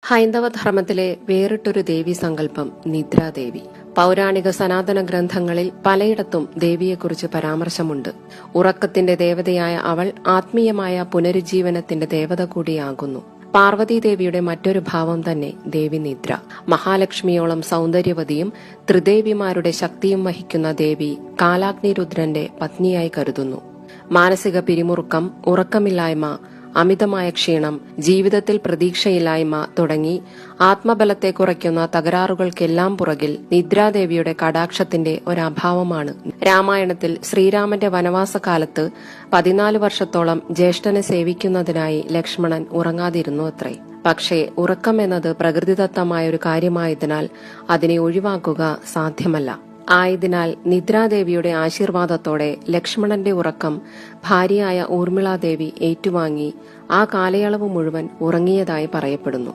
ഹൈന്ദവ ധർമ്മത്തിലെ വേറിട്ടൊരു ദേവീ സങ്കല്പം നിദ്രാദേവി. പൌരാണിക സനാതന ഗ്രന്ഥങ്ങളിൽ പലയിടത്തും ദേവിയെക്കുറിച്ച് പരാമർശമുണ്ട്. ഉറക്കത്തിന്റെ ദേവതയായ അവൾ ആത്മീയമായ പുനരുജ്ജീവനത്തിന്റെ ദേവത കൂടിയാകുന്നു. പാർവതീദേവിയുടെ മറ്റൊരു ഭാവം തന്നെ ദേവി നിദ്ര. മഹാലക്ഷ്മിയോളം സൗന്ദര്യവതിയും ത്രിദേവിമാരുടെ ശക്തിയും വഹിക്കുന്ന ദേവി കാലാഗ്നിരുദ്രന്റെ പത്നിയായി കരുതുന്നു. മാനസിക പിരിമുറുക്കം, ഉറക്കമില്ലായ്മ, അമിതമായ ക്ഷീണം, ജീവിതത്തിൽ പ്രതീക്ഷയില്ലായ്മ തുടങ്ങി ആത്മബലത്തെ കുറയ്ക്കുന്ന തകരാറുകൾക്കെല്ലാം പുറകിൽ നിദ്രാദേവിയുടെ കടാക്ഷത്തിന്റെ ഒരഭാവമാണ്. രാമായണത്തിൽ ശ്രീരാമന്റെ വനവാസകാലത്ത് 14 വർഷത്തോളം ജ്യേഷ്ഠനെ സേവിക്കുന്നതിനായി ലക്ഷ്മണൻ ഉറങ്ങാതിരുന്നു അത്രേ. പക്ഷേ ഉറക്കമെന്നത് പ്രകൃതിദത്തമായ ഒരു കാര്യമായതിനാൽ അതിനെ ഒഴിവാക്കുക സാധ്യമല്ല. ആയതിനാൽ നിദ്രാദേവിയുടെ ആശീർവാദത്തോടെ ലക്ഷ്മണന്റെ ഉറക്കം ഭാര്യയായ ഊർമിളാദേവി ഏറ്റുവാങ്ങി ആ കാലയളവ് മുഴുവൻ ഉറങ്ങിയതായി പറയപ്പെടുന്നു.